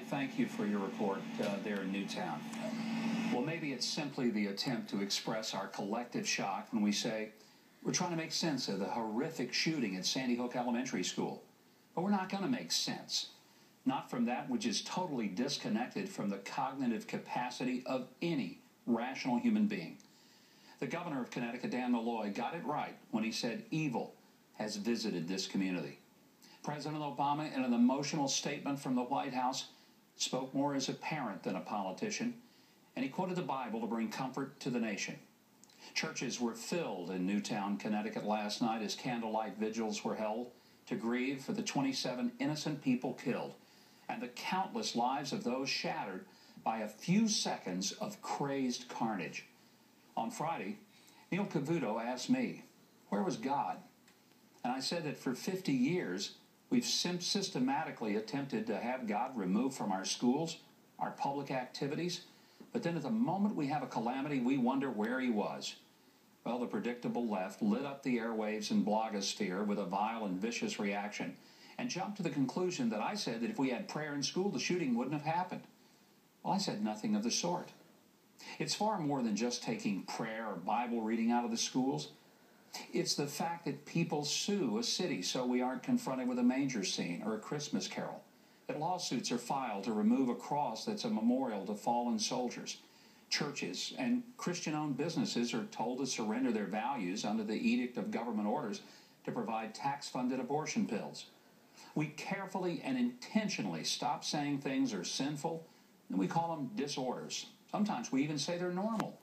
thank you for your report there in Newtown. Well, maybe it's simply the attempt to express our collective shock when we say we're trying to make sense of the horrific shooting at Sandy Hook Elementary School. But we're not going to make sense. Not from that which is totally disconnected from the cognitive capacity of any rational human being. The governor of Connecticut, Dan Malloy, got it right when he said evil has visited this community. President Obama, in an emotional statement from the White House, spoke more as a parent than a politician, and he quoted the Bible to bring comfort to the nation. Churches were filled in Newtown, Connecticut last night as candlelight vigils were held to grieve for the 27 innocent people killed and the countless lives of those shattered by a few seconds of crazed carnage. On Friday, Neil Cavuto asked me, where was God? And I said that for 50 years, we've systematically attempted to have God removed from our schools, our public activities, but then at the moment we have a calamity, we wonder where he was. Well, the predictable left lit up the airwaves and blogosphere with a vile and vicious reaction and jumped to the conclusion that I said that if we had prayer in school, the shooting wouldn't have happened. Well, I said nothing of the sort. It's far more than just taking prayer or Bible reading out of the schools. It's the fact that people sue a city so we aren't confronted with a manger scene or a Christmas carol. That lawsuits are filed to remove a cross that's a memorial to fallen soldiers. Churches and Christian-owned businesses are told to surrender their values under the edict of government orders to provide tax-funded abortion pills. We carefully and intentionally stop saying things are sinful, and we call them disorders. Sometimes we even say they're normal.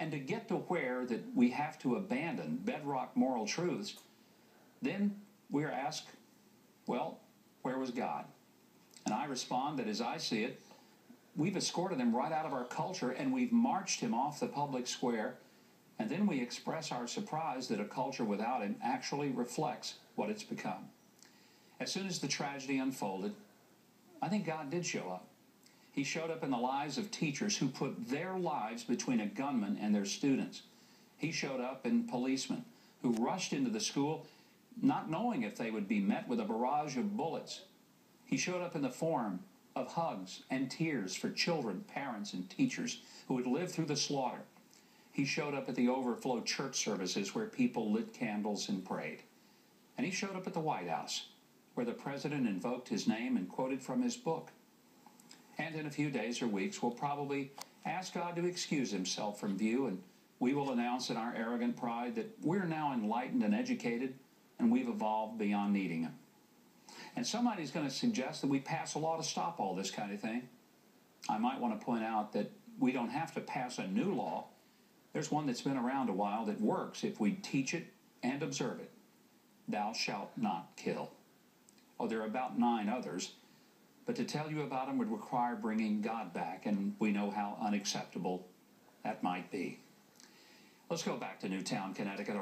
And to get to where that we have to abandon bedrock moral truths, then we're asked, well, where was God? And I respond that as I see it, we've escorted him right out of our culture and we've marched him off the public square, and then we express our surprise that a culture without him actually reflects what it's become. As soon as the tragedy unfolded, I think God did show up. He showed up in the lives of teachers who put their lives between a gunman and their students. He showed up in policemen who rushed into the school not knowing if they would be met with a barrage of bullets. He showed up in the form of hugs and tears for children, parents, and teachers who had lived through the slaughter. He showed up at the overflow church services where people lit candles and prayed. And he showed up at the White House, where the president invoked his name and quoted from his book. And in a few days or weeks, we'll probably ask God to excuse himself from view, and we will announce in our arrogant pride that we're now enlightened and educated, and we've evolved beyond needing him. And somebody's going to suggest that we pass a law to stop all this kind of thing. I might want to point out that we don't have to pass a new law. There's one that's been around a while that works if we teach it and observe it. Thou shalt not kill. Oh, there are about 9 others. But to tell you about them would require bringing God back, and we know how unacceptable that might be. Let's go back to Newtown, Connecticut.